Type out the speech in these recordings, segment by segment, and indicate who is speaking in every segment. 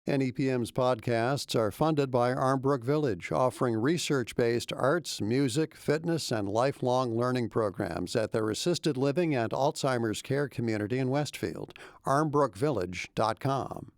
Speaker 1: NEPM's podcasts are funded by Armbrook Village, offering research-based arts, music, fitness, and lifelong learning programs at their assisted living and Alzheimer's care community in Westfield. armbrookvillage.com.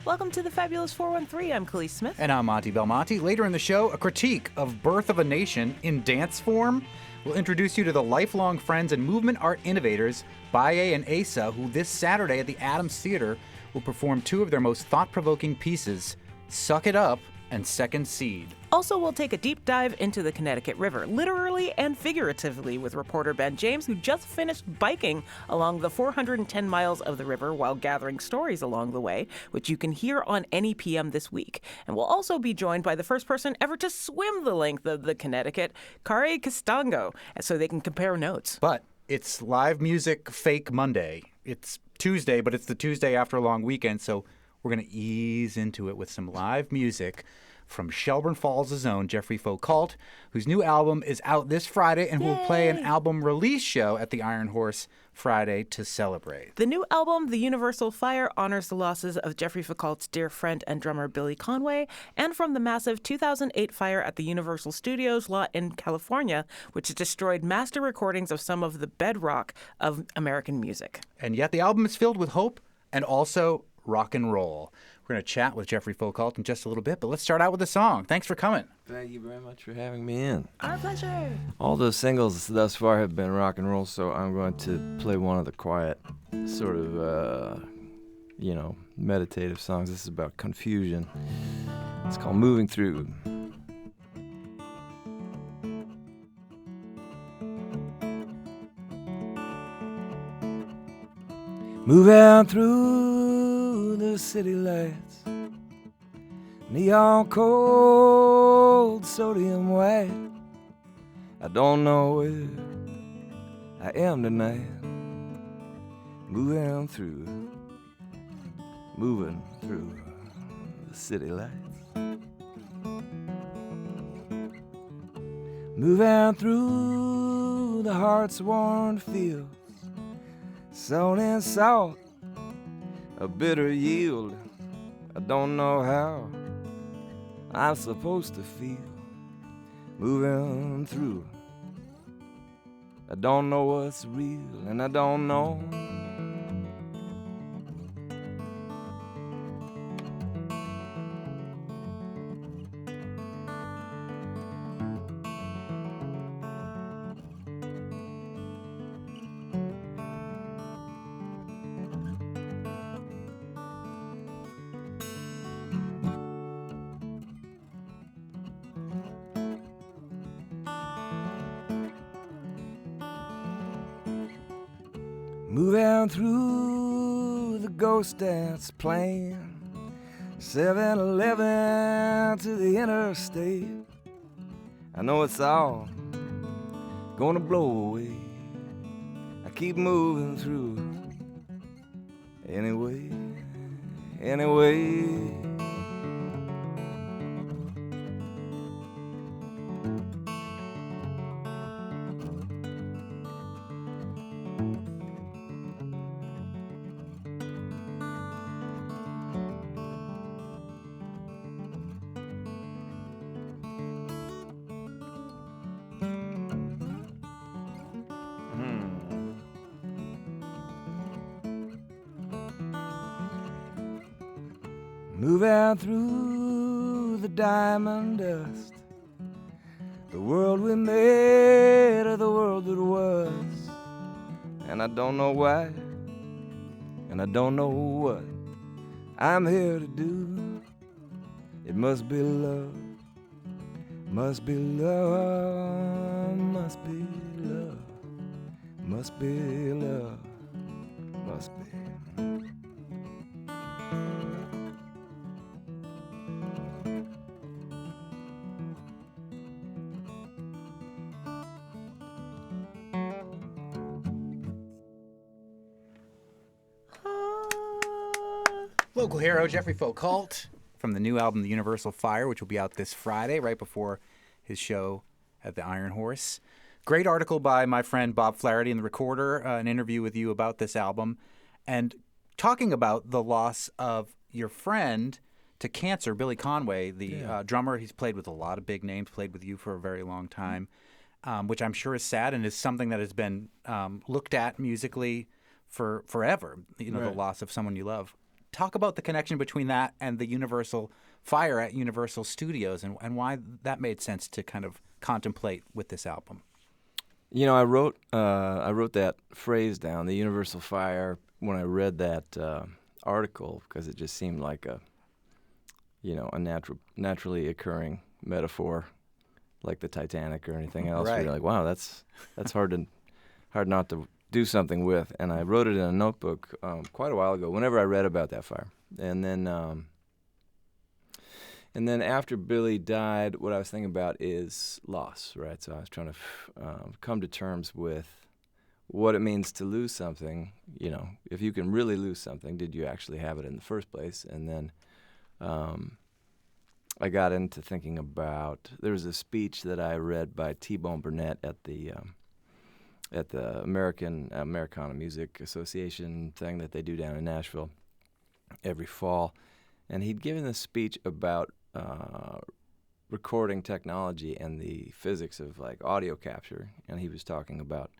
Speaker 2: Welcome to the Fabulous 413. I'm Khalees Smith.
Speaker 3: And I'm Monty Belmonte. Later in the show, a critique of Birth of a Nation in dance form. We'll introduce you to the lifelong friends and movement art innovators, Baye and Asa, who this Saturday at the Adams Theater will perform two of their most thought-provoking pieces, Suck It Up and Second Seed.
Speaker 2: Also, we'll take a deep dive into the Connecticut River, literally and figuratively, with reporter Ben James, who just finished biking along the 410 miles of the river while gathering stories along the way, which you can hear on NEPM this week. And we'll also be joined by the first person ever to swim the length of the Connecticut, Kari Kastango, so they can compare notes.
Speaker 3: But it's Live Music Fake Monday. It's Tuesday, but it's the Tuesday after a long weekend, so we're going to ease into it with some live music from Shelburne Falls' own Jeffrey Foucault, whose new album is out this Friday and will play an album release show at the Iron Horse Friday to celebrate.
Speaker 2: The new album, The Universal Fire, honors the losses of Jeffrey Foucault's dear friend and drummer Billy Conway, and from the massive 2008 fire at the Universal Studios lot in California, which destroyed master recordings of some of the bedrock of American music.
Speaker 3: And yet the album is filled with hope and also rock and roll. We're going to chat with Jeffrey Foucault in just a little bit, but let's start out with a song. Thanks for coming.
Speaker 4: Thank you very much for having me in.
Speaker 2: Our pleasure.
Speaker 4: All those singles thus far have been rock and roll, so I'm going to play one of the quiet, sort of, meditative songs. This is about confusion. It's called Moving Through. Moving through the city lights, neon cold, sodium white. I don't know where I am tonight. Moving through the city lights. Moving through the heart's-worn fields, sown in salt, a bitter yield. I don't know how I'm supposed to feel. Moving through, I don't know what's real, and I don't know. Moving through the ghost dance playing 7-Eleven to the interstate. I know it's all gonna blow away. I keep moving through anyway. Moving through the diamond dust, the world we made or the world that was. And I don't know why, and I don't know what I'm here to do. It must be love, must be love, must be love, must be love, must be.
Speaker 3: Local hero Jeffrey Foucault from the new album The Universal Fire, which will be out this Friday, right before his show at the Iron Horse. Great article by my friend Bob Flaherty in The Recorder, an interview with you about this album. And talking about the loss of your friend to cancer, Billy Conway, the drummer, he's played with a lot of big names, played with you for a very long time, which I'm sure is sad and is something that has been looked at musically for forever, the loss of someone you love. Talk about the connection between that and the Universal fire at Universal Studios and why that made sense to kind of contemplate with this album.
Speaker 4: You know, I wrote that phrase down, the Universal Fire, when I read that article, because it just seemed like a naturally occurring metaphor, like the Titanic or anything else.
Speaker 3: Right.
Speaker 4: You're like, wow, that's hard not to do something with. And I wrote it in a notebook quite a while ago. Whenever I read about that fire, and then after Billy died, what I was thinking about is loss, right? So I was trying to come to terms with what it means to lose something. You know, if you can really lose something, did you actually have it in the first place? And then I got into thinking about, there was a speech that I read by T-Bone Burnett at the Americana Music Association thing that they do down in Nashville every fall. And he'd given this speech about recording technology and the physics of like audio capture, and he was talking about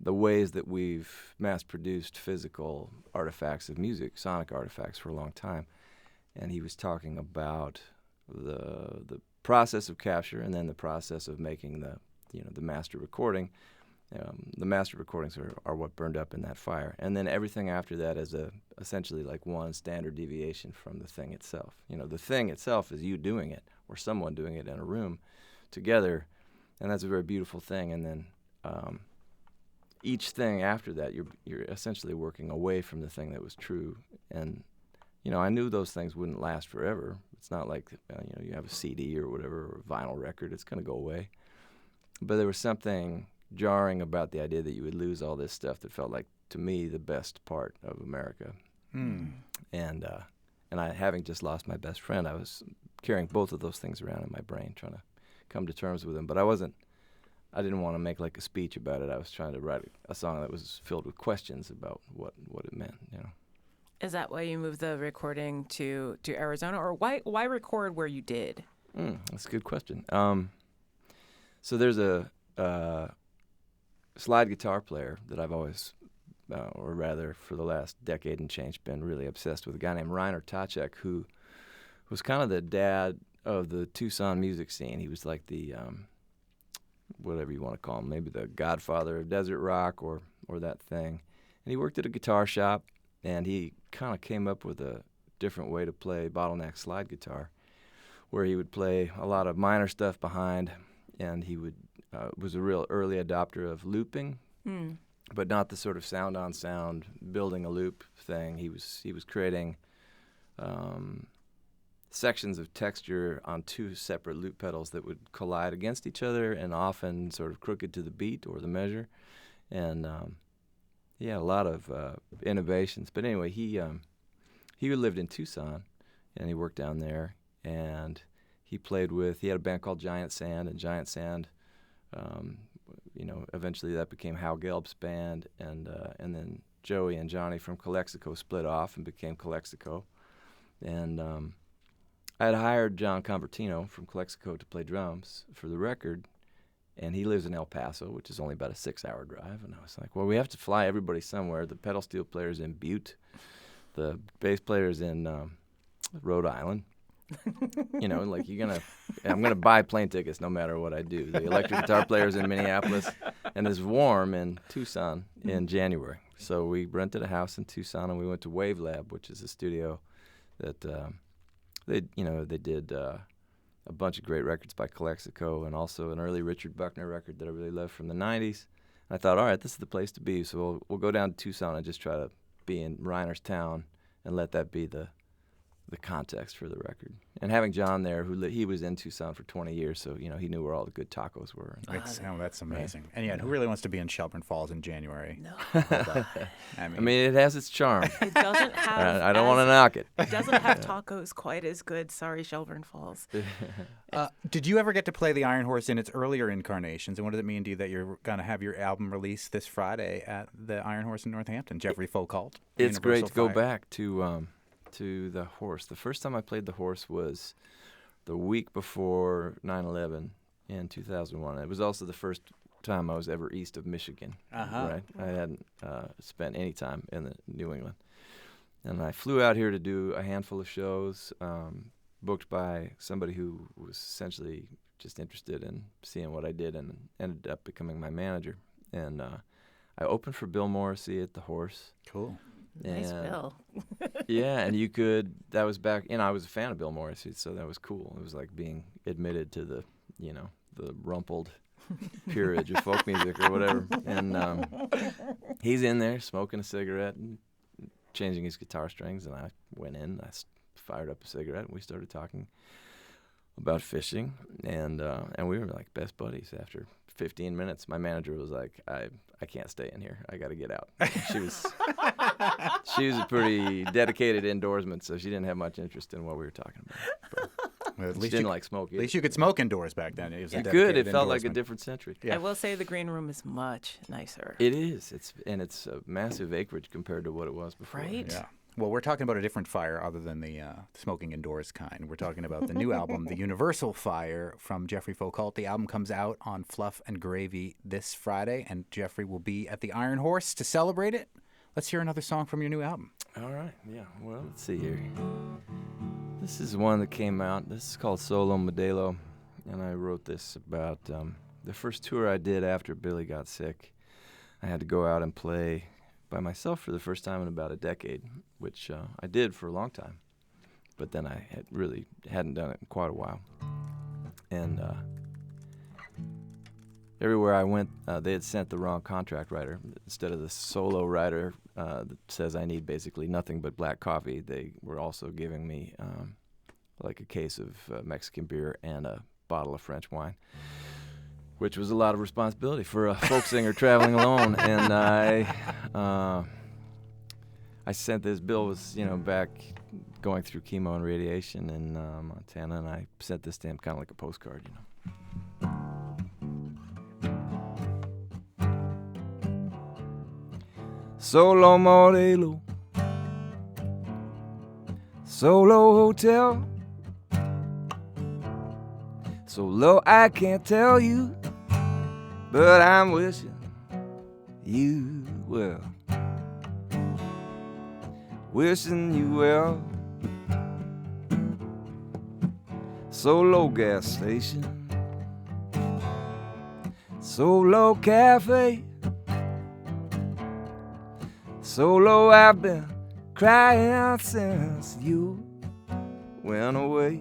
Speaker 4: the ways that we've mass-produced physical artifacts of music, sonic artifacts, for a long time. And he was talking about the process of capture and then the process of making the master recording. The master recordings are what burned up in that fire, and then everything after that is essentially like one standard deviation from the thing itself. You know, the thing itself is you doing it or someone doing it in a room together, and that's a very beautiful thing. And then each thing after that, you're essentially working away from the thing that was true. And you know, I knew those things wouldn't last forever. It's not like you have a CD or whatever, or a vinyl record; it's going to go away. But there was something jarring about the idea that you would lose all this stuff that felt like, to me, the best part of America. And I, having just lost my best friend, I was carrying both of those things around in my brain, trying to come to terms with them. But I didn't want to make like a speech about it. I was trying to write a song that was filled with questions about what it meant, you know.
Speaker 2: Is that why you moved the recording to Arizona, or why record where you did?
Speaker 4: That's a good question. So there's a slide guitar player that I've always, or rather for the last decade and change, been really obsessed with, a guy named Reiner Tacek, who was kind of the dad of the Tucson music scene. He was like the, whatever you want to call him, maybe the godfather of desert rock or that thing. And he worked at a guitar shop, and he kind of came up with a different way to play bottleneck slide guitar, where he would play a lot of minor stuff behind, and he would was a real early adopter of looping, but not the sort of sound-on-sound, building a loop thing. He was creating sections of texture on two separate loop pedals that would collide against each other and often sort of crooked to the beat or the measure. And a lot of innovations. But anyway, he lived in Tucson, and he worked down there, and he had a band called Giant Sand, and Giant Sand, eventually that became Hal Gelb's band, and then Joey and Johnny from Calexico split off and became Calexico. And I had hired John Convertino from Calexico to play drums for the record, and he lives in El Paso, which is only about a 6-hour drive. And I was like, well, we have to fly everybody somewhere. The pedal steel player's in Butte. The bass player's in Rhode Island. I'm gonna buy plane tickets no matter what I do. The electric guitar player's in Minneapolis, and it's warm in Tucson in January. So we rented a house in Tucson, and we went to Wave Lab, which is a studio that they did a bunch of great records by Calexico, and also an early Richard Buckner record that I really loved from the 90s. And I thought, all right, this is the place to be. So we'll go down to Tucson and just try to be in Reiner's town and let that be the
Speaker 5: the context for the record. And having John there, he was in Tucson for 20 years, so he knew where all the good tacos were.
Speaker 3: That's amazing. Right. And yeah, who really wants to be in Shelburne Falls in January?
Speaker 2: No.
Speaker 5: I mean, it has its charm.
Speaker 2: It doesn't have.
Speaker 5: I don't want to knock it.
Speaker 2: It doesn't have tacos quite as good. Sorry, Shelburne Falls.
Speaker 3: Did you ever get to play the Iron Horse in its earlier incarnations? And what does it mean to you that you're going to have your album released this Friday at the Iron Horse in Northampton? Jeffrey Foucault.
Speaker 5: It's great to go back to the Horse. The first time I played the Horse was the week before 9/11 in 2001. It was also the first time I was ever east of Michigan. Right? I hadn't spent any time in New England. And I flew out here to do a handful of shows, booked by somebody who was essentially just interested in seeing what I did and ended up becoming my manager. And I opened for Bill Morrissey at the Horse.
Speaker 3: Cool.
Speaker 2: Nice Bill.
Speaker 5: Yeah, and that was back, I was a fan of Bill Morrissey, so that was cool. It was like being admitted to the rumpled peerage of folk music or whatever. And he's in there smoking a cigarette and changing his guitar strings, and I went in, I fired up a cigarette, and we started talking about fishing, and we were like best buddies after 15 minutes. My manager was like, I can't stay in here. I got to get out. She was a pretty dedicated indoorsman, so she didn't have much interest in what we were talking about. Well, at least she didn't like smoke either.
Speaker 3: At least you could smoke indoors back then.
Speaker 5: You could. It felt like a different century.
Speaker 2: Yeah. I will say the green room is much nicer.
Speaker 5: It is. It's a massive acreage compared to what it was before.
Speaker 2: Right?
Speaker 3: Yeah. Well, we're talking about a different fire other than the smoking indoors kind. We're talking about the new album, The Universal Fire, from Jeffrey Foucault. The album comes out on Fluff and Gravy this Friday, and Jeffrey will be at the Iron Horse to celebrate it. Let's hear another song from your new album.
Speaker 5: All right. Yeah. Well, let's see here. This is one that came out. This is called Solo Modelo, and I wrote this about the first tour I did after Billy got sick. I had to go out and play by myself for the first time in about a decade, which I did for a long time, but then I hadn't done it in quite a while. And everywhere I went, they had sent the wrong contract writer. Instead of the solo writer that says I need basically nothing but black coffee, they were also giving me like a case of Mexican beer and a bottle of French wine, which was a lot of responsibility for a folk singer traveling alone. And I sent this. Bill was, back going through chemo and radiation in Montana, and I sent this to him kind of like a postcard, Solo Modelo, Solo Hotel, so low I can't tell you, but I'm wishing you well. Wishing you well. Solo gas station, Solo cafe, Solo I've been crying since you went away.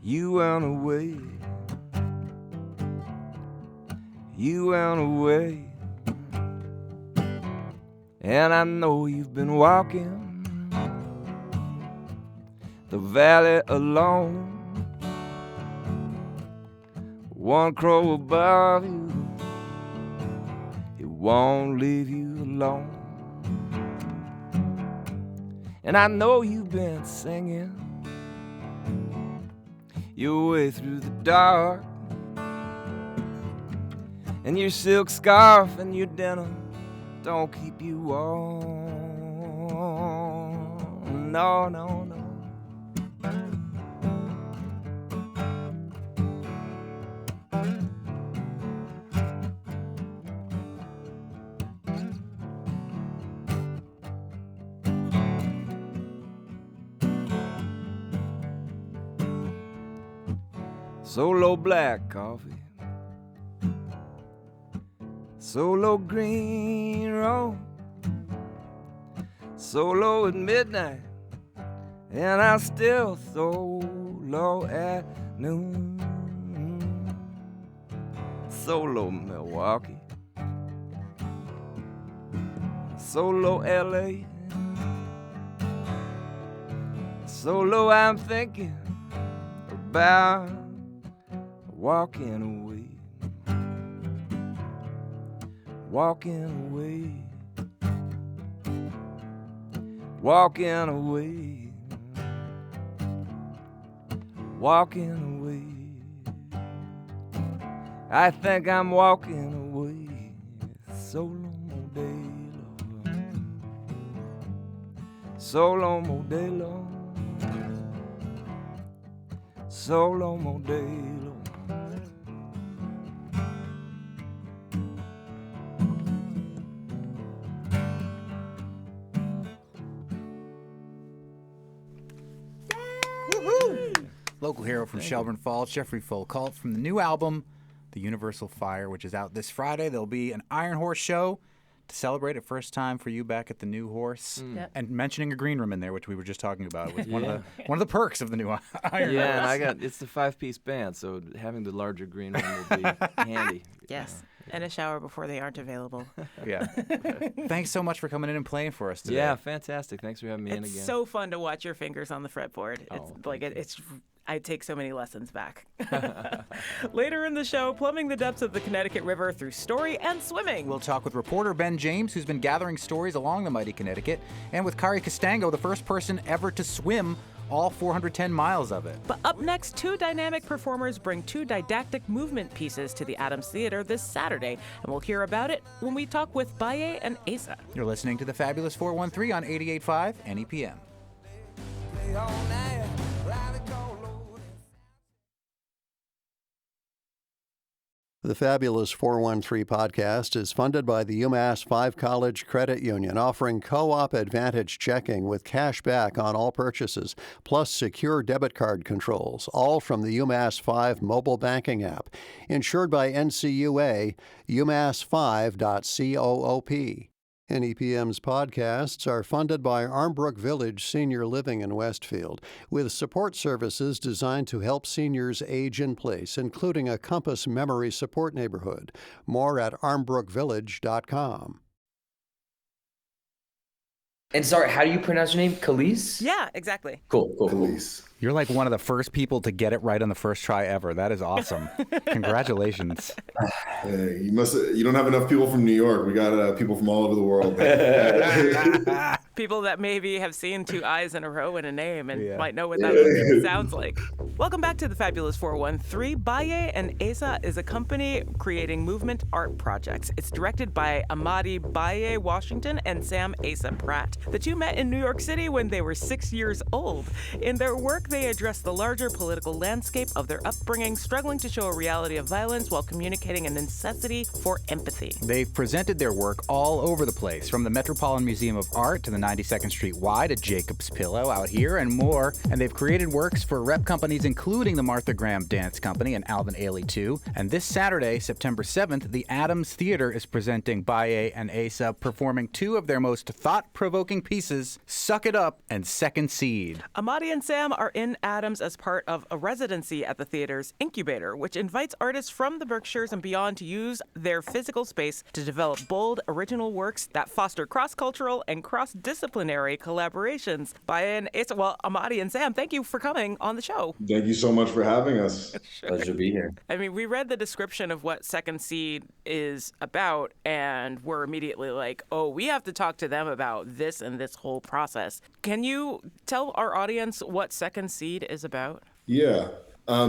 Speaker 5: You went away. You went away. And I know you've been walking the valley alone. One crow above you, it won't leave you alone. And I know you've been singing your way through the dark, and your silk scarf and your denim don't keep you warm. No, no, no. Solo black coffee, Solo green room, Solo at midnight, and I still solo at noon. Solo Milwaukee, Solo LA,
Speaker 4: So low I'm thinking about walking away. Walking away. Walking away. Walking away. I think I'm walking away. So long, oh day long. So long, oh day long. So long, oh day long.
Speaker 3: Local hero from Shelburne Falls, Jeffrey Foucault, from the new album, The Universal Fire, which is out this Friday. There'll be an Iron Horse show to celebrate it. First time for you back at the New Horse.
Speaker 2: Yep.
Speaker 3: And mentioning a green room in there, which we were just talking about. Was one of the perks of the new Iron Horse.
Speaker 5: Yeah, and it's the 5-piece band, so having the larger green room will be handy.
Speaker 2: Yes. And a shower before they aren't available.
Speaker 3: Yeah. Thanks so much for coming in and playing for us today.
Speaker 5: Yeah, fantastic. Thanks for having me in again.
Speaker 2: It's so fun to watch your fingers on the fretboard. I take so many lessons back. Later in the show, plumbing the depths of the Connecticut River through story and swimming.
Speaker 3: We'll talk with reporter Ben James, who's been gathering stories along the mighty Connecticut, and with Kari Kastango, the first person ever to swim all 410 miles of it.
Speaker 2: But up next, two dynamic performers bring two didactic movement pieces to the Adams Theater this Saturday, and we'll hear about it when we talk with Baye and Asa.
Speaker 3: You're listening to the Fabulous 413 on 88.5 NEPM.
Speaker 1: The Fabulous 413 podcast is funded by the UMass 5 College Credit Union, offering co-op advantage checking with cash back on all purchases, plus secure debit card controls, all from the UMass 5 mobile banking app. Insured by NCUA, umass5.coop. NEPM's podcasts are funded by Armbrook Village Senior Living in Westfield, with support services designed to help seniors age in place, including a Compass Memory Support Neighborhood. More at armbrookvillage.com.
Speaker 6: And sorry, how do you pronounce your name? Khalees?
Speaker 2: Yeah, exactly.
Speaker 6: Cool.
Speaker 7: Khalees.
Speaker 3: You're like one of the first people to get it right on the first try ever. That is awesome. Congratulations.
Speaker 7: Hey, you don't have enough people from New York. We got people from all over the world.
Speaker 2: People that maybe have seen two I's in a row in a name and might know what that sounds like. Welcome back to the Fabulous 413. Baye and Asa is a company creating movement art projects. It's directed by Amadi Baye Washington and Sam Asa Pratt. The two met in New York City when they were 6 years old. In their work, they address the larger political landscape of their upbringing, struggling to show a reality of violence while communicating a necessity for empathy.
Speaker 3: They've presented their work all over the place, from the Metropolitan Museum of Art to the 92nd Street Y to Jacob's Pillow out here and more. And they've created works for rep companies including the Martha Graham Dance Company and Alvin Ailey too. And this Saturday, September 7th, the Adams Theater is presenting Baye and Asa, performing two of their most thought-provoking pieces, Suck It Up and Second Seed.
Speaker 2: Amadi and Sam are in Adams as part of a residency at the theater's incubator, which invites artists from the Berkshires and beyond to use their physical space to develop bold, original works that foster cross-cultural and cross-disciplinary collaborations. Baye and Asa, Amadi and Sam, thank you for coming on the show.
Speaker 7: Thank you so much for having us.
Speaker 2: Sure.
Speaker 6: Pleasure to be here.
Speaker 2: I mean, we read the description of what Second Seed is about, and we're immediately like, oh, we have to talk to them about this and this whole process. Can you tell our audience what Second Seed is about?
Speaker 7: Yeah.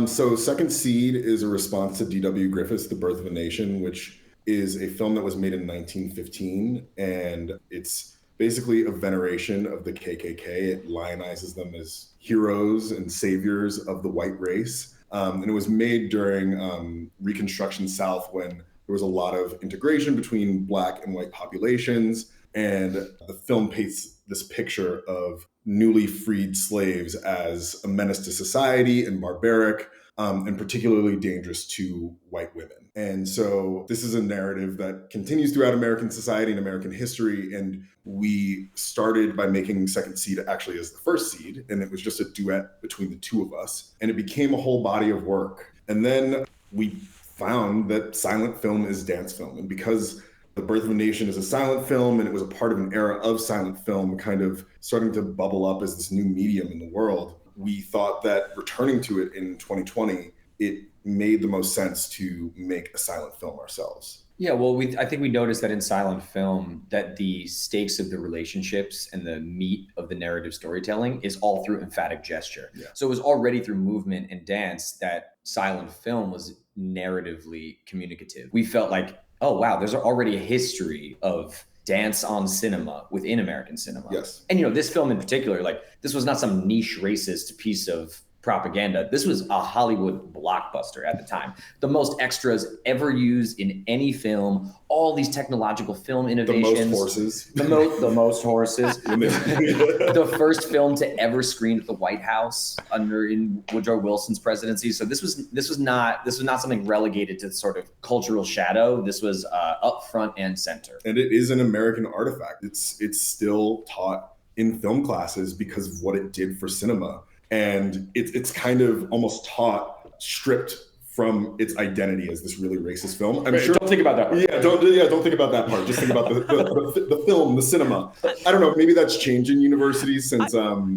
Speaker 7: So Second Seed is a response to D.W. Griffith's The Birth of a Nation, which is a film that was made in 1915, and it's basically a veneration of the KKK. It lionizes them as heroes and saviors of the white race. And it was made during Reconstruction South, when there was a lot of integration between Black and white populations. And the film paints this picture of newly freed slaves as a menace to society and barbaric, and particularly dangerous to white women. And so this is a narrative that continues throughout American society and American history. And we started by making Second Seed actually as the first seed, and it was just a duet between the two of us. And it became a whole body of work. And then we found that silent film is dance film. And because The Birth of a Nation is a silent film, and it was a part of an era of silent film kind of starting to bubble up as this new medium in the world. We thought that returning to it in 2020, it made the most sense to make a silent film ourselves.
Speaker 6: Yeah, well, I think we noticed that in silent film that the stakes of the relationships and the meat of the narrative storytelling is all through emphatic gesture.
Speaker 7: Yeah.
Speaker 6: So it was already through movement and dance that silent film was narratively communicative. We felt like, oh, wow, there's already a history of dance on cinema within American cinema.
Speaker 7: Yes.
Speaker 6: And, this film in particular, like, this was not some niche racist piece of propaganda. This was a Hollywood blockbuster at the time. The most extras ever used in any film, all these technological film innovations.
Speaker 7: The most horses.
Speaker 6: The most horses. The first film to ever screen at the White House in Woodrow Wilson's presidency. So this was not something relegated to sort of cultural shadow. This was up front and center.
Speaker 7: And it is an American artifact. It's still taught in film classes because of what it did for cinema. And it's kind of almost taught stripped from its identity as this really racist film. I'm sure.
Speaker 6: Don't think about that part.
Speaker 7: Don't think about that part. Just think about the film, the cinema. I don't know. Maybe that's changed in universities since,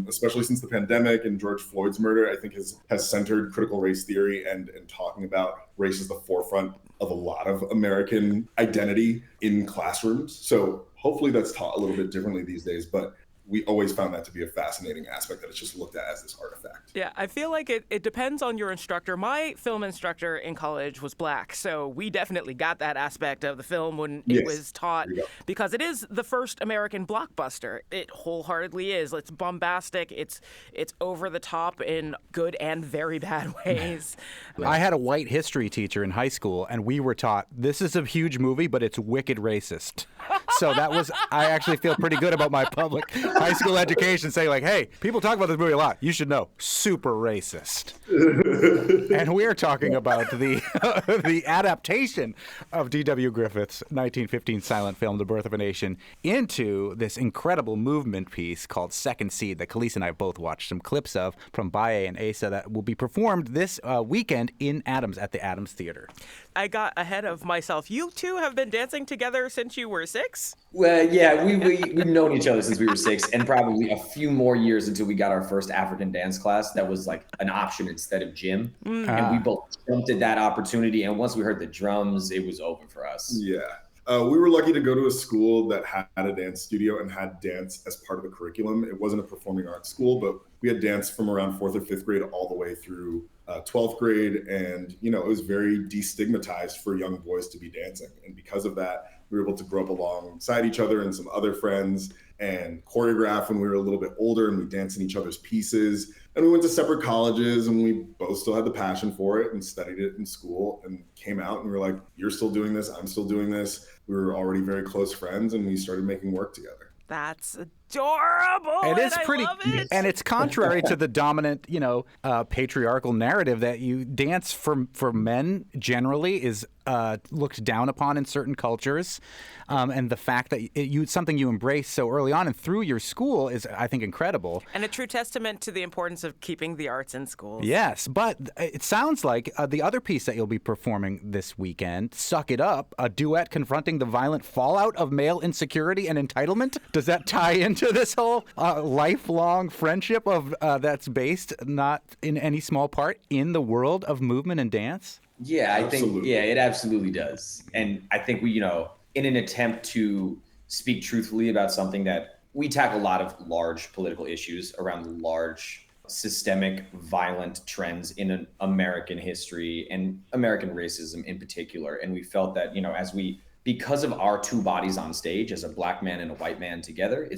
Speaker 7: especially since the pandemic and George Floyd's murder. I think has centered critical race theory and talking about race as the forefront of a lot of American identity in classrooms. So hopefully that's taught a little bit differently these days. But we always found that to be a fascinating aspect, that it's just looked at as this artifact.
Speaker 2: Yeah, I feel like it depends on your instructor. My film instructor in college was Black, so we definitely got that aspect of the film when it was taught, because it is the first American blockbuster. It wholeheartedly is. It's bombastic. It's over the top in good and very bad ways.
Speaker 3: I had a white history teacher in high school, and we were taught, this is a huge movie, but it's wicked racist. So I actually feel pretty good about my public high school education, saying like, hey, people talk about this movie a lot. You should know, super racist. And we're talking about the adaptation of D.W. Griffith's 1915 silent film, The Birth of a Nation, into this incredible movement piece called Second Seed that Khalees and I both watched some clips of from Baye and Asa that will be performed this weekend in Adams at the Adams Theater.
Speaker 2: I got ahead of myself. You two have been dancing together since you were 6?
Speaker 6: Well, yeah, we've known each other since we were 6, and probably a few more years until we got our first African dance class that was like an option instead of gym. And we both jumped at that opportunity, and once we heard the drums, it was over for us.
Speaker 7: Yeah. We were lucky to go to a school that had a dance studio and had dance as part of the curriculum. It wasn't a performing arts school, but we had dance from around 4th or 5th grade all the way through 12th grade. And, it was very destigmatized for young boys to be dancing. And because of that, we were able to grow up alongside each other and some other friends and choreograph when we were a little bit older, and we danced in each other's pieces. And we went to separate colleges, and we both still had the passion for it and studied it in school, and came out and we were like, you're still doing this, I'm still doing this. We were already very close friends, and we started making work together.
Speaker 2: That's adorable.
Speaker 3: It is
Speaker 2: I love it.
Speaker 3: And it's contrary to the dominant, patriarchal narrative that you dance for men generally is looked down upon in certain cultures, and the fact that it's something you embrace so early on and through your school is, I think, incredible.
Speaker 2: And a true testament to the importance of keeping the arts in schools.
Speaker 3: Yes, but it sounds like the other piece that you'll be performing this weekend, Suck It Up, a duet confronting the violent fallout of male insecurity and entitlement. Does that tie into this whole lifelong friendship of that's based, not in any small part, in the world of movement and dance?
Speaker 6: Yeah, I think, it absolutely does. And I think we, in an attempt to speak truthfully about something that we tackle a lot of large political issues around large systemic violent trends in American history and American racism in particular. And we felt that, because of our two bodies on stage as a Black man and a white man together,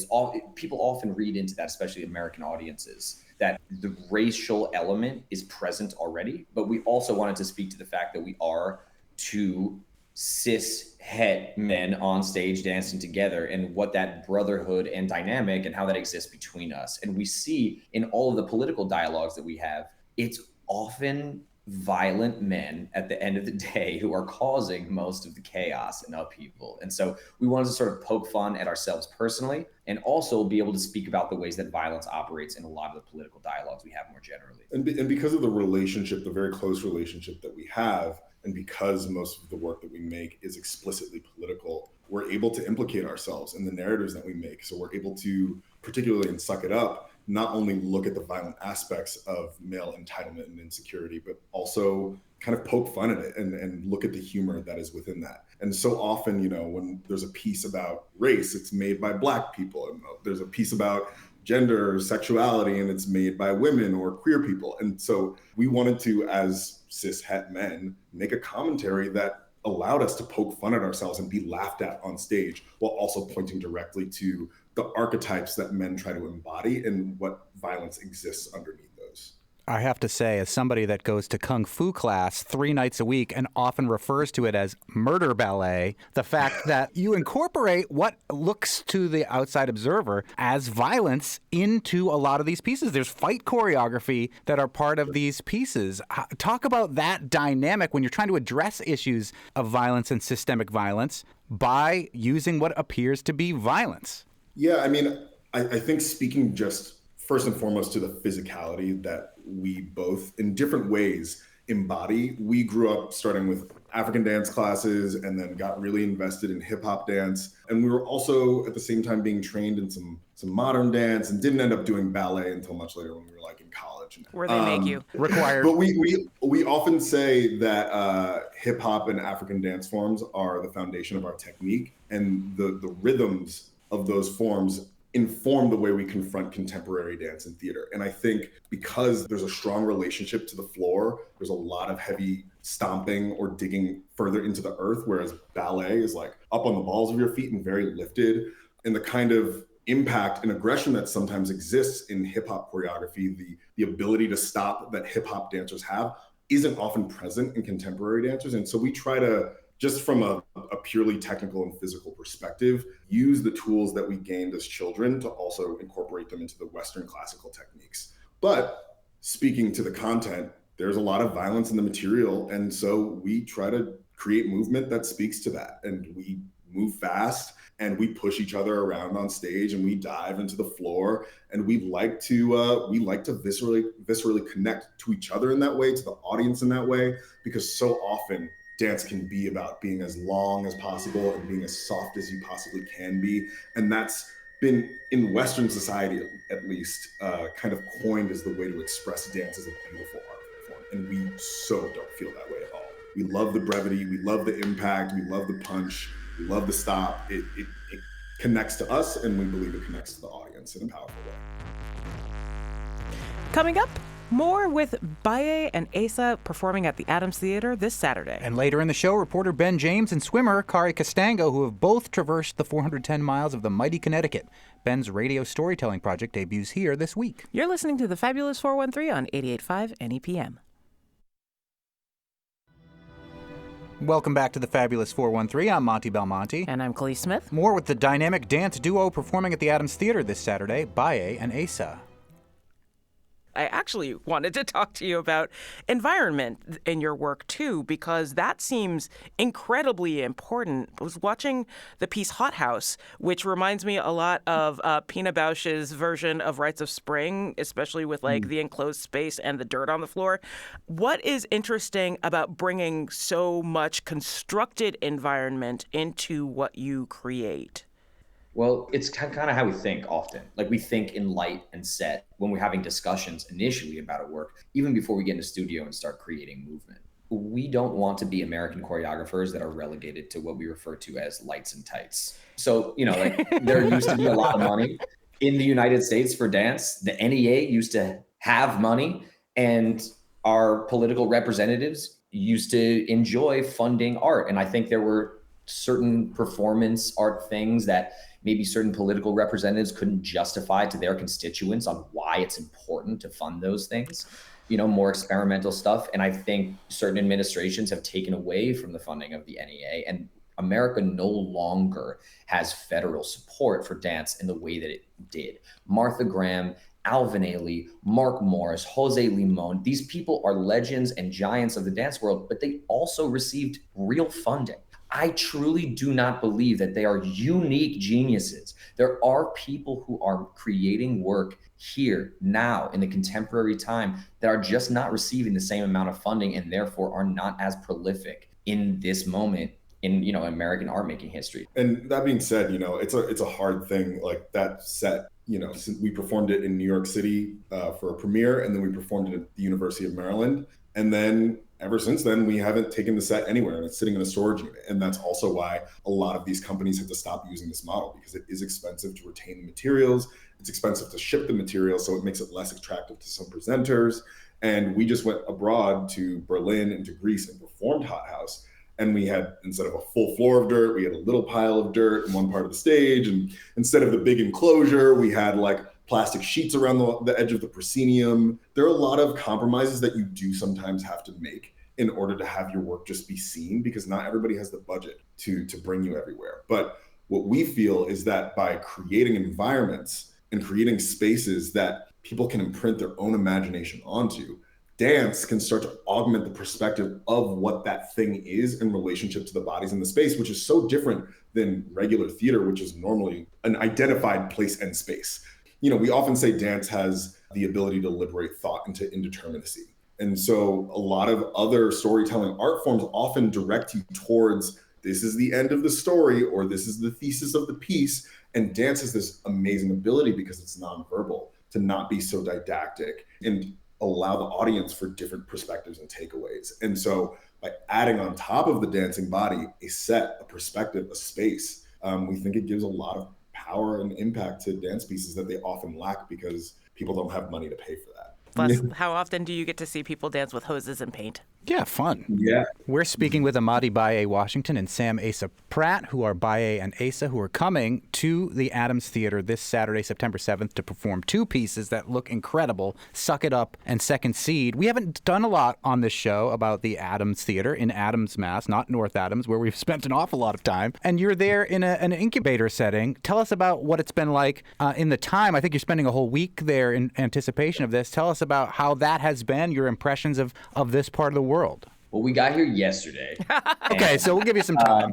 Speaker 6: people often read into that, especially American audiences, that the racial element is present already. But we also wanted to speak to the fact that we are two cis het men on stage dancing together, and what that brotherhood and dynamic and how that exists between us. And we see in all of the political dialogues that we have, it's often violent men at the end of the day who are causing most of the chaos and upheaval. And so we wanted to sort of poke fun at ourselves personally and also be able to speak about the ways that violence operates in a lot of the political dialogues we have more generally.
Speaker 7: And because of the relationship, the very close relationship that we have, and because most of the work that we make is explicitly political, we're able to implicate ourselves in the narratives that we make. So we're able to, particularly in Suck It Up, not only look at the violent aspects of male entitlement and insecurity, but also kind of poke fun at it and look at the humor that is within that. And so often, when there's a piece about race, it's made by Black people. And there's a piece about gender or sexuality, and it's made by women or queer people. And so we wanted to, as cis het men, make a commentary that allowed us to poke fun at ourselves and be laughed at on stage, while also pointing directly to the archetypes that men try to embody and what violence exists underneath those.
Speaker 3: I have to say, as somebody that goes to Kung Fu class 3 nights a week and often refers to it as murder ballet, the fact that you incorporate what looks to the outside observer as violence into a lot of these pieces. There's fight choreography that are part of these pieces. Talk about that dynamic when you're trying to address issues of violence and systemic violence by using what appears to be violence.
Speaker 7: Yeah, I think speaking just first and foremost to the physicality that we both, in different ways, embody. We grew up starting with African dance classes and then got really invested in hip hop dance. And we were also at the same time being trained in some modern dance, and didn't end up doing ballet until much later when we were in college.
Speaker 2: Where they make you.
Speaker 3: Required.
Speaker 7: But we often say that hip hop and African dance forms are the foundation of our technique, and the rhythms of those forms inform the way we confront contemporary dance and theater. And I think because there's a strong relationship to the floor, there's a lot of heavy stomping or digging further into the earth, whereas ballet is up on the balls of your feet and very lifted. And the kind of impact and aggression that sometimes exists in hip hop choreography, the ability to stop that hip hop dancers have, isn't often present in contemporary dancers. And so we try to, just from a purely technical and physical perspective, use the tools that we gained as children to also incorporate them into the Western classical techniques. But speaking to the content, there's a lot of violence in the material. And so we try to create movement that speaks to that. And we move fast and we push each other around on stage and we dive into the floor. And we like to viscerally connect to each other in that way, to the audience in that way, because so often dance can be about being as long as possible and being as soft as you possibly can be. And that's been, in Western society at least, kind of coined as the way to express dance as a beautiful art form. And we so don't feel that way at all. We love the brevity, we love the impact, we love the punch, we love the stop. It connects to us, and we believe it connects to the audience in a powerful way.
Speaker 2: Coming up, more with Baye and Asa performing at the Adams Theater this Saturday.
Speaker 3: And later in the show, reporter Ben James and swimmer Kari Kastango, who have both traversed the 410 miles of the mighty Connecticut. Ben's radio storytelling project debuts here this week.
Speaker 2: You're listening to the Fabulous 413 on 88.5 NEPM.
Speaker 3: Welcome back to the Fabulous 413. I'm Monty Belmonte.
Speaker 2: And I'm Khalees Smith.
Speaker 3: More with the dynamic dance duo performing at the Adams Theater this Saturday, Baye and Asa.
Speaker 2: I actually wanted to talk to you about environment in your work, too, because that seems incredibly important. I was watching the piece Hot House, which reminds me a lot of Pina Bausch's version of Rites of Spring, especially with the enclosed space and the dirt on the floor. What is interesting about bringing so much constructed environment into what you create?
Speaker 6: Well, it's kind of how we think often. We think in light and set when we're having discussions initially about a work, even before we get in the studio and start creating movement. We don't want to be American choreographers that are relegated to what we refer to as lights and tights. So, there used to be a lot of money in the United States for dance. The NEA used to have money, and our political representatives used to enjoy funding art. And I think there were certain performance art things that maybe certain political representatives couldn't justify to their constituents on why it's important to fund those things, more experimental stuff. And I think certain administrations have taken away from the funding of the NEA, and America no longer has federal support for dance in the way that it did. Martha Graham Alvin Ailey, Mark Morris, Jose Limon. These people are legends and giants of the dance world, but they also received real funding. I truly do not believe that they are unique geniuses. There are people who are creating work here, now, in the contemporary time that are just not receiving the same amount of funding and therefore are not as prolific in this moment in, you know, American art making history.
Speaker 7: And that being said, you know, it's a hard thing. Like that set, you know, since we performed it in New York City for a premiere, and then we performed it at the University of Maryland. And then ever since then, we haven't taken the set anywhere, and it's sitting in a storage unit. And that's also why a lot of these companies have to stop using this model, because it is expensive to retain the materials. It's expensive to ship the materials, so it makes it less attractive to some presenters. And we just went abroad to Berlin and to Greece and performed Hot House. And we had, instead of a full floor of dirt, we had a little pile of dirt in one part of the stage. And instead of the big enclosure, we had like plastic sheets around the edge of the proscenium. There are a lot of compromises that you do sometimes have to make in order to have your work just be seen, because not everybody has the budget to bring you everywhere. But what we feel is that by creating environments and creating spaces that people can imprint their own imagination onto, dance can start to augment the perspective of what that thing is in relationship to the bodies in the space, which is so different than regular theater, which is normally an identified place and space. You know, we often say dance has the ability to liberate thought into indeterminacy. And so a lot of other storytelling art forms often direct you towards, this is the end of the story, or this is the thesis of the piece. And dance has this amazing ability, because it's nonverbal, to not be so didactic and allow the audience for different perspectives and takeaways. And so by adding on top of the dancing body, a set, a perspective, a space, we think it gives a lot of power and impact to dance pieces that they often lack because people don't have money to pay for that.
Speaker 2: Plus, how often do you get to see people dance with hoses and paint?
Speaker 3: Yeah, fun.
Speaker 7: Yeah.
Speaker 3: We're speaking with Amadi Baye Washington and Sam Asa Pratt, who are Baye and Asa, who are coming to the Adams Theater this Saturday, September 7th, to perform two pieces that look incredible, Suck It Up and Second Seed. We haven't done a lot on this show about the Adams Theater in Adams, Mass., not North Adams, where we've spent an awful lot of time. And you're there in an incubator setting. Tell us about what it's been like in the time. I think you're spending a whole week there in anticipation of this. Tell us about how that has been, your impressions of this part of the world.
Speaker 6: Well, we got here yesterday.
Speaker 3: Okay, so we'll give you some time.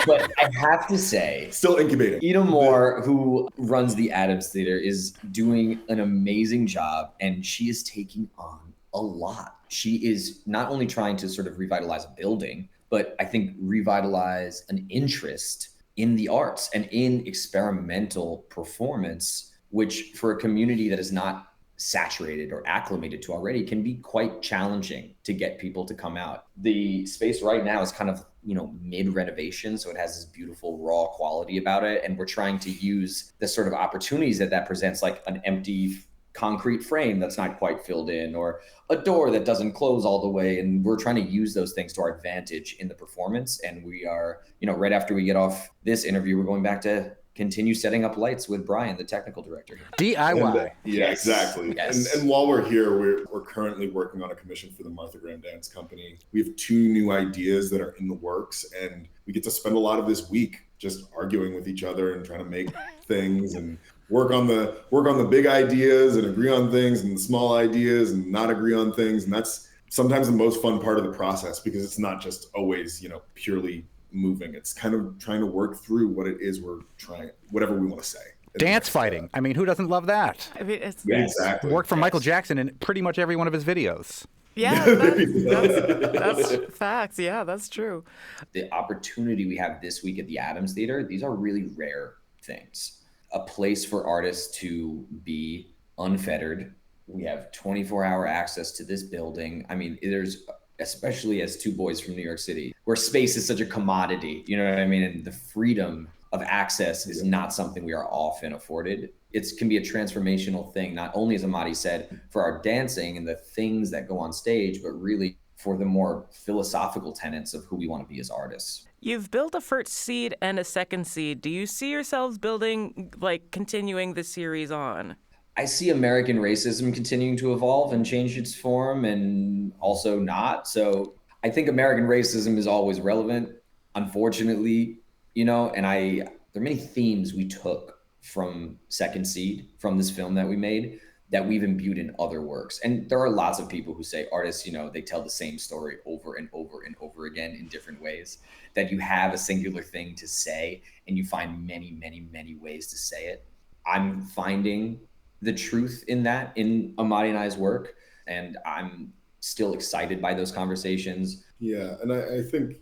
Speaker 6: But I have to say,
Speaker 7: Still incubating.
Speaker 6: Ida Moore, who runs the Adams Theater, is doing an amazing job, and she is taking on a lot. She is not only trying to sort of revitalize a building, but I think revitalize an interest in the arts and in experimental performance, which for a community that is not saturated or acclimated to already can be quite challenging to get people to come out. The space right now is kind of, you know, mid renovation, so it has this beautiful raw quality about it, and we're trying to use the sort of opportunities that presents, like an empty concrete frame that's not quite filled in, or a door that doesn't close all the way, and we're trying to use those things to our advantage in the performance. And we are, you know, right after we get off this interview, we're going back to continue setting up lights with Brian, the technical director.
Speaker 3: DIY.
Speaker 7: Yeah, exactly.
Speaker 6: Yes.
Speaker 7: And while we're here, we're currently working on a commission for the Martha Graham Dance Company. We have 2 new ideas that are in the works, and we get to spend a lot of this week just arguing with each other and trying to make things and work on the big ideas and agree on things, and the small ideas and not agree on things. And that's sometimes the most fun part of the process, because it's not just always, you know, purely moving. It's kind of trying to work through what it is we're trying, whatever we want to say.
Speaker 3: Dance fighting. I mean, who doesn't love that?
Speaker 2: I mean, it's
Speaker 7: Yeah, exactly.
Speaker 3: Worked for Michael Jackson in pretty much every one of his videos.
Speaker 2: yeah, that's facts. Yeah, that's true.
Speaker 6: The opportunity we have this week at the Adams Theater, these are really rare things. A place for artists to be unfettered. We have 24-hour access to this building. I mean, there's, especially as 2 boys from New York City, where space is such a commodity, you know what I mean? And the freedom of access is not something we are often afforded. It can be a transformational thing, not only, as Amadi said, for our dancing and the things that go on stage, but really for the more philosophical tenets of who we want to be as artists.
Speaker 2: You've built a first seed and a second seed. Do you see yourselves building, like, continuing the series on?
Speaker 6: I see American racism continuing to evolve and change its form, and also not. So I think American racism is always relevant, unfortunately, you know, and there are many themes we took from Second Seed, from this film that we made, that we've imbued in other works. And there are lots of people who say artists, they tell the same story over and over and over again in different ways, that you have a singular thing to say and you find many, many, many ways to say it. I'm finding the truth in that in Amadi and I's work, and I'm still excited by those conversations.
Speaker 7: Yeah, and I think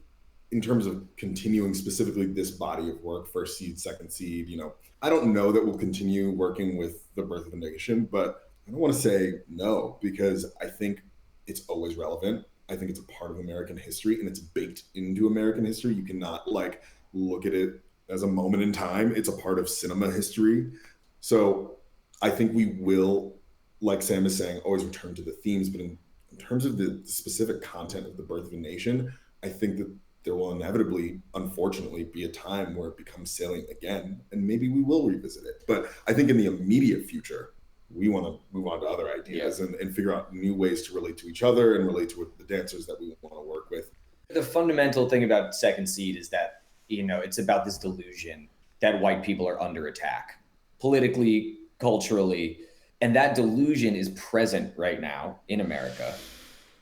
Speaker 7: in terms of continuing specifically this body of work, First Seed, Second Seed, I don't know that we'll continue working with The Birth of a Nation, but I don't want to say no, because I think it's always relevant. I think it's a part of American history, and it's baked into American history. You cannot look at it as a moment in time. It's a part of cinema history. So I think we will, like Sam is saying, always return to the themes, but in terms of the specific content of The Birth of a Nation, I think that there will inevitably, unfortunately, be a time where it becomes salient again, and maybe we will revisit it. But I think in the immediate future, we want to move on to other ideas and figure out new ways to relate to each other and relate to the dancers that we want to work with.
Speaker 6: The fundamental thing about Second Seed is that, it's about this delusion that white people are under attack, politically, culturally, and that delusion is present right now in America.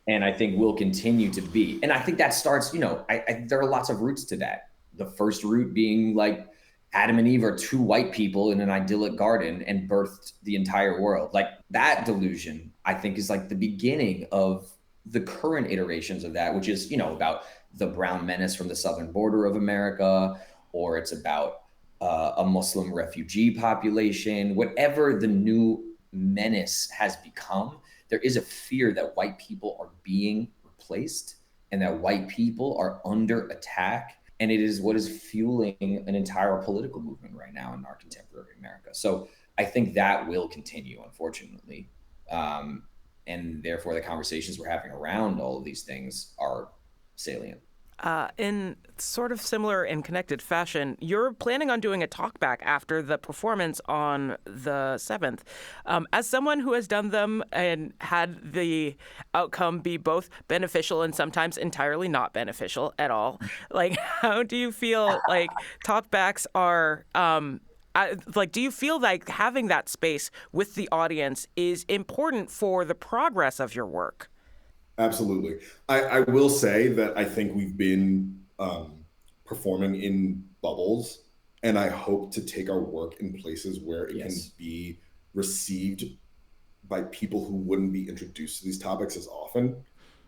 Speaker 6: And I think will continue to be. And I think that starts, there are lots of roots to that. The first root being like Adam and Eve are two white people in an idyllic garden and birthed the entire world. Like that delusion, I think, is like the beginning of the current iterations of that, which is, about the brown menace from the southern border of America, or it's about a Muslim refugee population, whatever the new menace has become. There is a fear that white people are being replaced and that white people are under attack. And it is what is fueling an entire political movement right now in our contemporary America. So I think that will continue, unfortunately. And therefore, the conversations we're having around all of these things are salient.
Speaker 2: In sort of similar and connected fashion, you're planning on doing a talkback after the performance on the 7th. As someone who has done them and had the outcome be both beneficial and sometimes entirely not beneficial at all, how do you feel like talkbacks are... do you feel like having that space with the audience is important for the progress of your work?
Speaker 7: Absolutely. I will say that I think we've been performing in bubbles, and I hope to take our work in places where it can be received by people who wouldn't be introduced to these topics as often.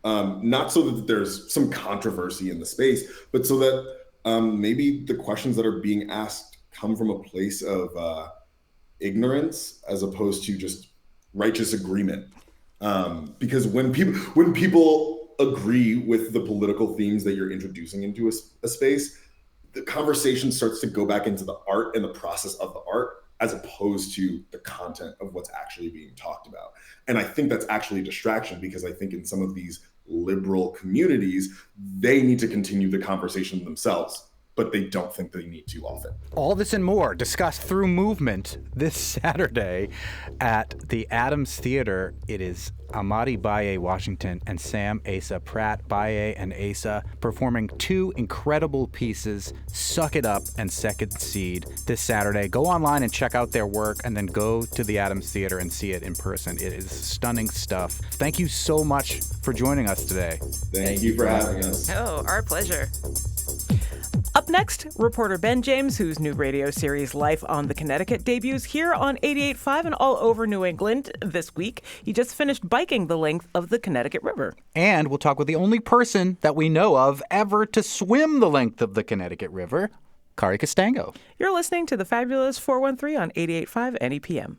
Speaker 7: Not so that there's some controversy in the space, but so that maybe the questions that are being asked come from a place of ignorance as opposed to just righteous agreement. Because when people agree with the political themes that you're introducing into a space, the conversation starts to go back into the art and the process of the art as opposed to the content of what's actually being talked about. And I think that's actually a distraction, because I think in some of these liberal communities, they need to continue the conversation themselves, but they don't think they need to often.
Speaker 3: All this and more discussed through movement this Saturday at the Adams Theater. It is Amadi Baye Washington and Sam Asa Pratt, Baye and Asa, performing two incredible pieces, Suck It Up and Second Seed, this Saturday. Go online and check out their work, and then go to the Adams Theater and see it in person. It is stunning stuff. Thank you so much for joining us today.
Speaker 7: Thank you for having us.
Speaker 2: Oh, our pleasure. Up next, reporter Ben James, whose new radio series Life on the Connecticut debuts here on 88.5 and all over New England this week. He just finished biking the length of the Connecticut River.
Speaker 3: And we'll talk with the only person that we know of ever to swim the length of the Connecticut River, Kari Kastango.
Speaker 2: You're listening to the fabulous 413 on 88.5 NEPM.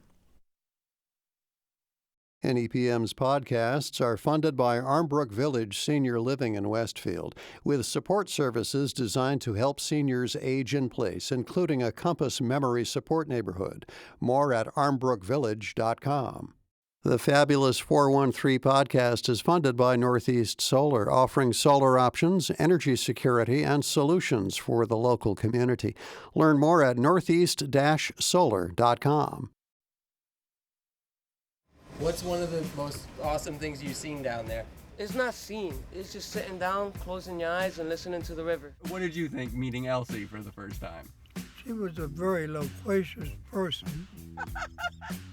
Speaker 1: NEPM's podcasts are funded by Armbrook Village Senior Living in Westfield, with support services designed to help seniors age in place, including a Compass Memory Support Neighborhood. More at armbrookvillage.com. The fabulous 413 podcast is funded by Northeast Solar, offering solar options, energy security, and solutions for the local community. Learn more at northeast-solar.com.
Speaker 8: What's one of the most awesome things you've seen down there?
Speaker 9: It's not seeing. It's just sitting down, closing your eyes, and listening to the river.
Speaker 10: What did you think meeting Elsie for the first time? She was a very loquacious person.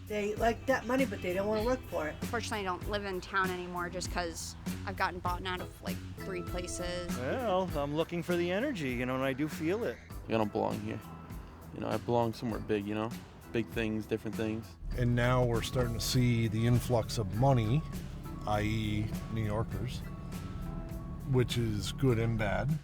Speaker 11: They like that money, but they don't want to work for it.
Speaker 12: Unfortunately, I don't live in town anymore just because I've gotten bought out of like 3 places.
Speaker 13: Well, I'm looking for the energy, and I do feel it.
Speaker 14: I don't belong here. I belong somewhere big, big things, different things.
Speaker 15: And now we're starting to see the influx of money, i.e. New Yorkers, which is good and bad.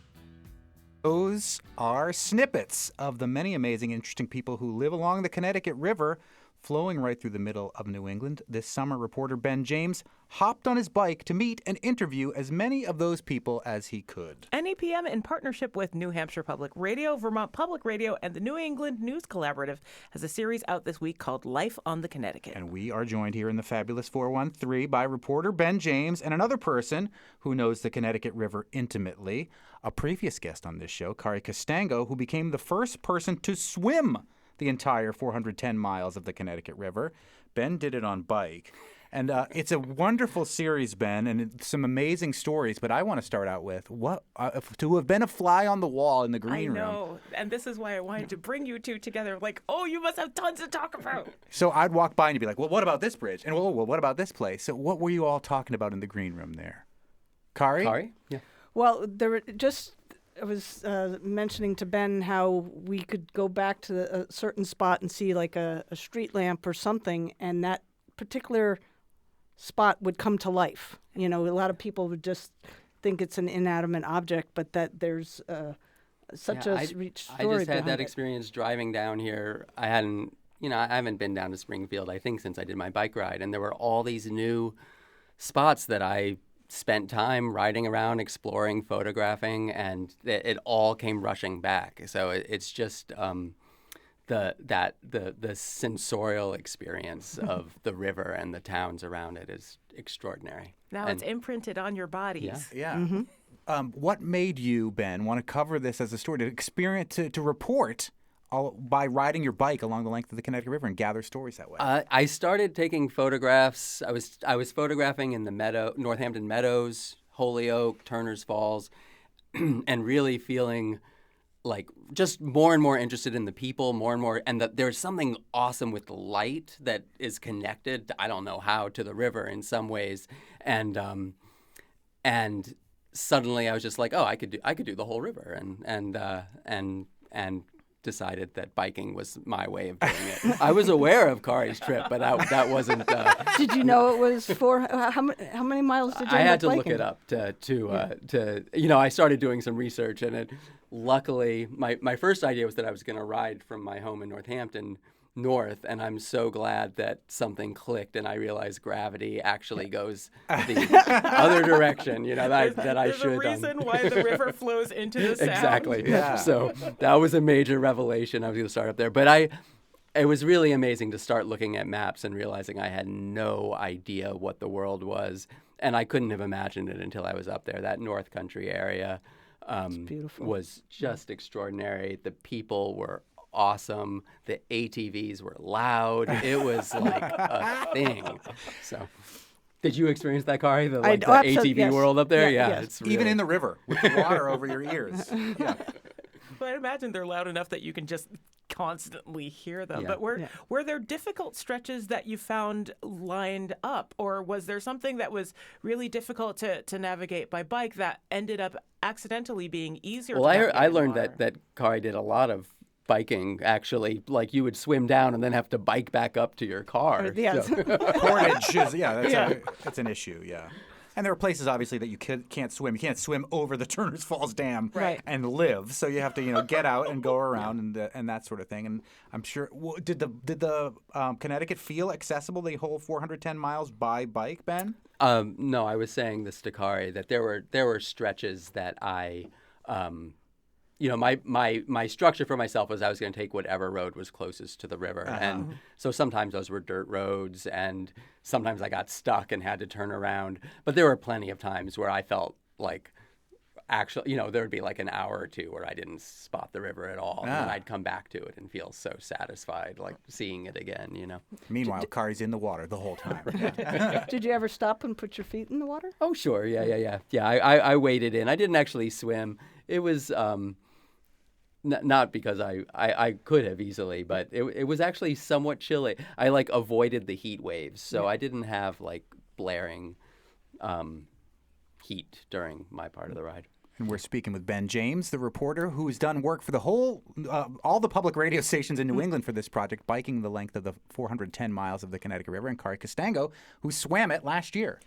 Speaker 3: Those are snippets of the many amazing, interesting people who live along the Connecticut River, flowing right through the middle of New England. This summer, reporter Ben James hopped on his bike to meet and interview as many of those people as he could.
Speaker 2: NEPM, in partnership with New Hampshire Public Radio, Vermont Public Radio, and the New England News Collaborative, has a series out this week called Life on the Connecticut.
Speaker 3: And we are joined here in the fabulous 413 by reporter Ben James and another person who knows the Connecticut River intimately, a previous guest on this show, Kari Kastango, who became the first person to swim the entire 410 miles of the Connecticut River. Ben did it on bike. And it's a wonderful series, Ben, and some amazing stories. But I want to start out with to have been a fly on the wall in the green room.
Speaker 2: I know, and this is why I wanted to bring you two together. Like, oh, you must have tons to talk about.
Speaker 3: So I'd walk by and you'd be like, well, what about this bridge? And well, what about this place? So what were you all talking about in the green room there? Kari?
Speaker 16: Kari? Yeah. Well, I was mentioning to Ben how we could go back to a certain spot and see like a street lamp or something, and that particular spot would come to life. A lot of people would just think it's an inanimate object, but that there's such a rich story.
Speaker 17: I just had that
Speaker 16: it.
Speaker 17: experience driving down here. I haven't been down to Springfield, I think, since I did my bike ride, and there were all these new spots that I spent time riding around, exploring, photographing, and it all came rushing back. So it's just the sensorial experience of the river and the towns around it is extraordinary.
Speaker 2: Now it's imprinted on your bodies.
Speaker 3: Yeah. Mm-hmm. What made you, Ben, want to cover this as a story, to experience, to report by riding your bike along the length of the Connecticut River and gather stories that way?
Speaker 17: I started taking photographs. I was photographing in the Northampton Meadows, Holyoke, Turner's Falls, and really feeling like just more and more interested in the people, more and more, and that there's something awesome with the light that is connected, I don't know how, to the river in some ways, and suddenly I was just like, oh, I could do the whole river, and decided that biking was my way of doing it. I was aware of Kari's trip, but that wasn't.
Speaker 16: Did you know it was how many miles did you?
Speaker 17: I had to
Speaker 16: biking?
Speaker 17: look it up to I started doing some research, and luckily my first idea was that I was going to ride from my home in Northampton north, and I'm so glad that something clicked and I realized gravity actually goes the other direction, that I should.
Speaker 2: There's a reason why the river flows into the sound.
Speaker 17: Exactly.
Speaker 3: Yeah.
Speaker 17: So that was a major revelation. I was going to start up there. But it was really amazing to start looking at maps and realizing I had no idea what the world was, and I couldn't have imagined it until I was up there. That North Country area was just extraordinary. The people were awesome. The ATVs were loud. It was like a thing. So, did you experience that, Kari? The ATV world up there? Yeah,
Speaker 16: yes.
Speaker 17: It's really...
Speaker 3: Even in the river with the water over your ears. Yeah.
Speaker 2: But I imagine they're loud enough that you can just constantly hear them.
Speaker 17: Yeah.
Speaker 2: But were there difficult stretches that you found lined up, or was there something that was really difficult to navigate by bike that ended up accidentally being easier?
Speaker 17: Well, I learned that Kari did a lot of biking, actually. Like, you would swim down and then have to bike back up to your car.
Speaker 16: Yes.
Speaker 17: So.
Speaker 3: Portage is, that's an issue, yeah. And there are places, obviously, that you can't swim. You can't swim over the Turner's Falls Dam and live. So you have to, get out and go around and that sort of thing. And I'm sure, did the Connecticut feel accessible the whole 410 miles by bike, Ben?
Speaker 17: No, I was saying this to Kari, that there were stretches that I. My structure for myself was I was going to take whatever road was closest to the river. Uh-huh. And so sometimes those were dirt roads, and sometimes I got stuck and had to turn around. But there were plenty of times where I felt like actually, there would be like an hour or two where I didn't spot the river at all. And then I'd come back to it and feel so satisfied, like seeing it again,
Speaker 3: Meanwhile, Kari's in the water the whole time.
Speaker 16: Did you ever stop and put your feet in the water?
Speaker 17: Oh, sure. Yeah. Yeah, I waded in. I didn't actually swim. It was... Not because I could have easily, but it was actually somewhat chilly. I avoided the heat waves, so I didn't have blaring heat during my part of the ride.
Speaker 3: And we're speaking with Ben James, the reporter who's done work for the all the public radio stations in New England for this project, biking the length of the 410 miles of the Connecticut River, and Kari Kastango, who swam it last year.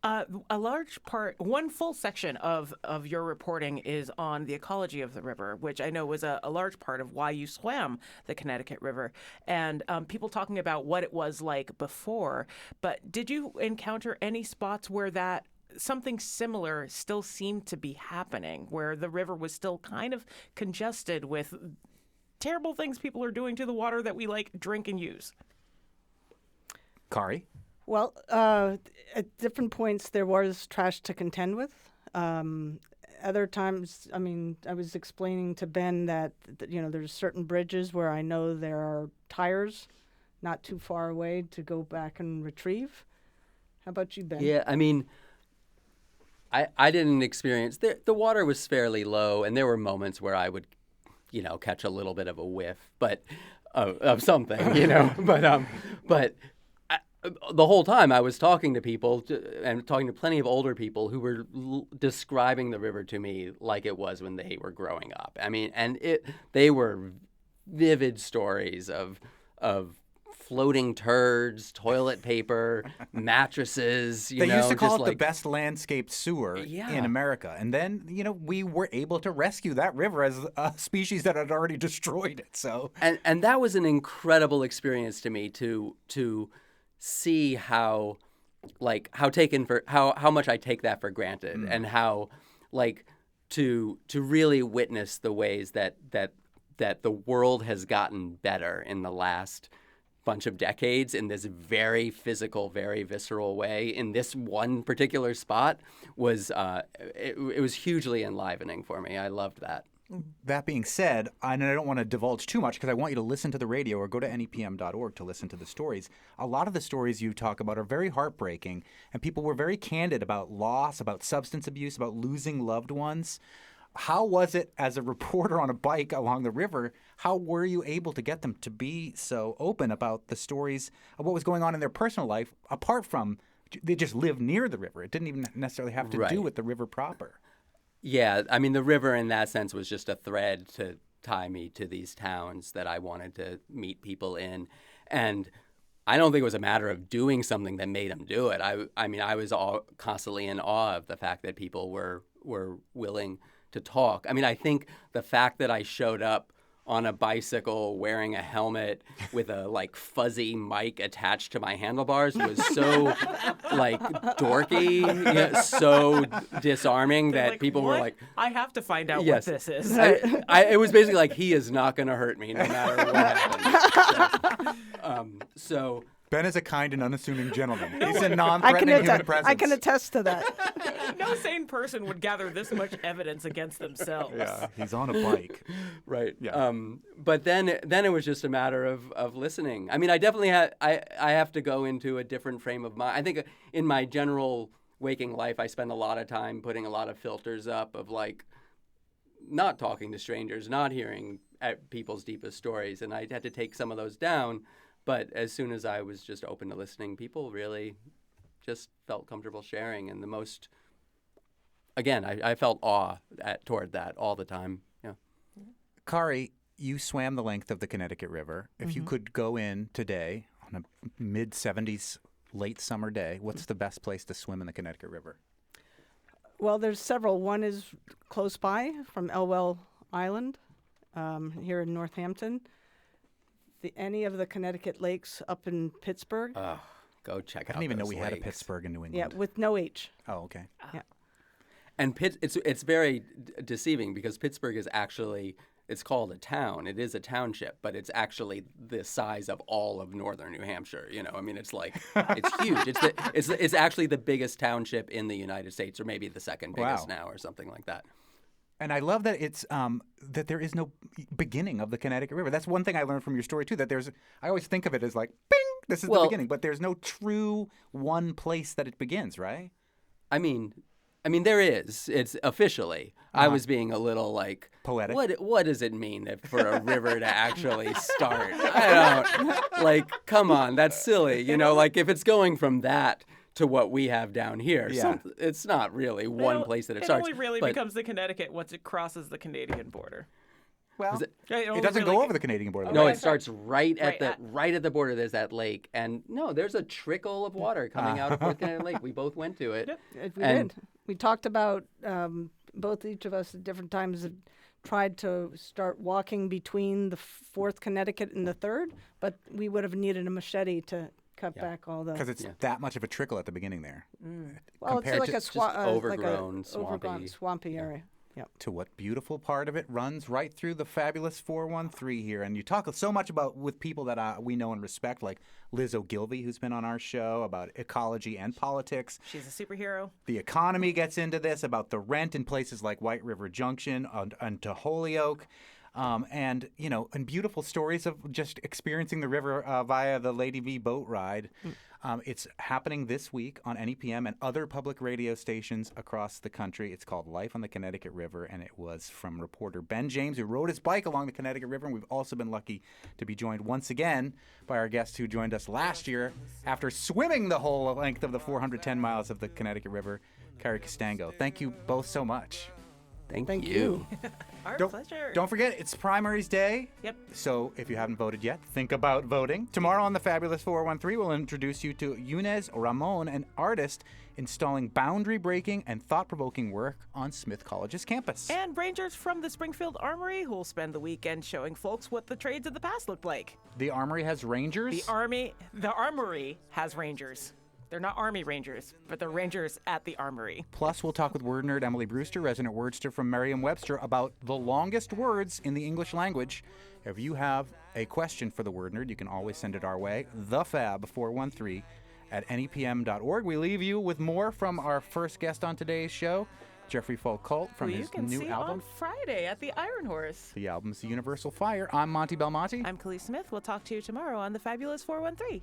Speaker 2: A large part, one full section of your reporting is on the ecology of the river, which I know was a large part of why you swam the Connecticut River. And people talking about what it was like before. But did you encounter any spots where that something similar still seemed to be happening, where the river was still kind of congested with terrible things people are doing to the water that we drink and use?
Speaker 3: Kari?
Speaker 16: Well, at different points there was trash to contend with. Other times, I was explaining to Ben that there's certain bridges where I know there are tires not too far away to go back and retrieve. How about you, Ben?
Speaker 17: Yeah, I didn't experience the water was fairly low, and there were moments where I would, catch a little bit of a whiff, but of something, but the whole time I was talking to people and talking to plenty of older people who were describing the river to me like it was when they were growing up. They were vivid stories of floating turds, toilet paper, mattresses.
Speaker 3: They used to call it the best landscaped sewer in America. And then, we were able to rescue that river as a species that had already destroyed it. So
Speaker 17: and that was an incredible experience to me to see how much I take that for granted, and how to really witness the ways that the world has gotten better in the last bunch of decades in this very physical, very visceral way in this one particular spot was it was hugely enlivening for me. I loved that.
Speaker 3: That being said, and I don't want to divulge too much because I want you to listen to the radio or go to NEPM.org to listen to the stories. A lot of the stories you talk about are very heartbreaking, and people were very candid about loss, about substance abuse, about losing loved ones. How was it as a reporter on a bike along the river? How were you able to get them to be so open about the stories of what was going on in their personal life, apart from they just lived near the river? It didn't even necessarily have to do with the river proper.
Speaker 17: Yeah, the river in that sense was just a thread to tie me to these towns that I wanted to meet people in. And I don't think it was a matter of doing something that made them do it. I was constantly in awe of the fact that people were willing to talk. I think the fact that I showed up on a bicycle wearing a helmet with a fuzzy mic attached to my handlebars was so dorky, so disarming that people were like,
Speaker 2: I have to find out what this is.
Speaker 17: It was basically he is not going to hurt me no matter what happens. So
Speaker 3: Ben is a kind and unassuming gentleman. He's a non-threatening human presence.
Speaker 16: I can attest to that.
Speaker 2: No sane person would gather this much evidence against themselves.
Speaker 3: Yeah, he's on a bike.
Speaker 17: Right.
Speaker 3: Yeah.
Speaker 17: But then it was just a matter of listening. I definitely I have to go into a different frame of mind. I think in my general waking life, I spend a lot of time putting a lot of filters up of not talking to strangers, not hearing people's deepest stories, and I had to take some of those down. But as soon as I was just open to listening, people really just felt comfortable sharing. And I felt awe toward that all the time. Yeah.
Speaker 3: Kari, you swam the length of the Connecticut River. If you could go in today on a mid-70s late summer day, what's the best place to swim in the Connecticut River?
Speaker 16: Well, there's several. One is close by from Elwell Island here in Northampton. Any of the Connecticut lakes up in Pittsburgh.
Speaker 17: Go check out.
Speaker 3: I didn't even know we
Speaker 17: lakes.
Speaker 3: had a Pittsburgh in New England.
Speaker 16: Yeah, with no H.
Speaker 3: Oh, okay.
Speaker 16: Yeah.
Speaker 17: And it's very deceiving because Pittsburgh is actually, it's called a town. It is a township, but it's actually the size of all of northern New Hampshire. It's huge. It's actually the biggest township in the United States, or maybe the second biggest now, or something like that.
Speaker 3: And I love that it's that there is no beginning of the Connecticut River. That's one thing I learned from your story too. That I always think of it as bing, this is the beginning, but there's no true one place that it begins, right?
Speaker 17: I mean, there is. It's officially. I was being a little like
Speaker 3: poetic.
Speaker 17: What does it mean for a river to actually start? I don't like. Come on, that's silly. You know, like if it's going from that to what we have down here, it's not really one place that it starts.
Speaker 2: It only really becomes the Connecticut once it crosses the Canadian border.
Speaker 3: Well,
Speaker 2: it
Speaker 3: doesn't go over the Canadian border.
Speaker 17: No, it starts right at the border. There's that lake, and there's a trickle of water coming out of Fourth Canadian Lake. We both went to it.
Speaker 16: We did. We talked about each of us at different times have tried to start walking between the Fourth Connecticut and the Third, but we would have needed a machete to cut back all the.
Speaker 3: Because it's that much of a trickle at the beginning there.
Speaker 16: Well, it's like a
Speaker 17: overgrown,
Speaker 16: swampy area. Yep.
Speaker 3: To what beautiful part of it runs right through the fabulous 413 here. And you talk so much about with people that we know and respect, like Liz Ogilvie, who's been on our show, about ecology and politics.
Speaker 2: She's a superhero.
Speaker 3: The economy gets into this, about the rent in places like White River Junction and to Holyoke. And beautiful stories of just experiencing the river via the Lady V boat ride. It's happening this week on NEPM and other public radio stations across the country. It's called Life on the Connecticut River, and it was from reporter Ben James, who rode his bike along the Connecticut River. And we've also been lucky to be joined once again by our guest who joined us last year after swimming the whole length of the 410 miles of the Connecticut River, Kari Kastango. Thank you both so much.
Speaker 17: Thank you.
Speaker 2: Our pleasure.
Speaker 3: Don't forget, it's primaries day.
Speaker 2: Yep.
Speaker 3: So if you haven't voted yet, think about voting. Tomorrow on the Fabulous 413, we'll introduce you to Yunez Ramon, an artist installing boundary-breaking and thought-provoking work on Smith College's campus.
Speaker 2: And rangers from the Springfield Armory who will spend the weekend showing folks what the trades of the past looked like.
Speaker 3: The Armory has rangers?
Speaker 2: The Armory has rangers. They're not Army Rangers, but they're rangers at the Armory.
Speaker 3: Plus, we'll talk with word nerd Emily Brewster, resident wordster from Merriam-Webster, about the longest words in the English language. If you have a question for the word nerd, you can always send it our way, thefab413@nepm.org. We leave you with more from our first guest on today's show, Jeffrey Foucault, from his new album.
Speaker 2: On Friday at the Iron Horse.
Speaker 3: The album's The Universal Fire. I'm Monty Belmonte.
Speaker 2: I'm Khalees Smith. We'll talk to you tomorrow on the Fabulous 413.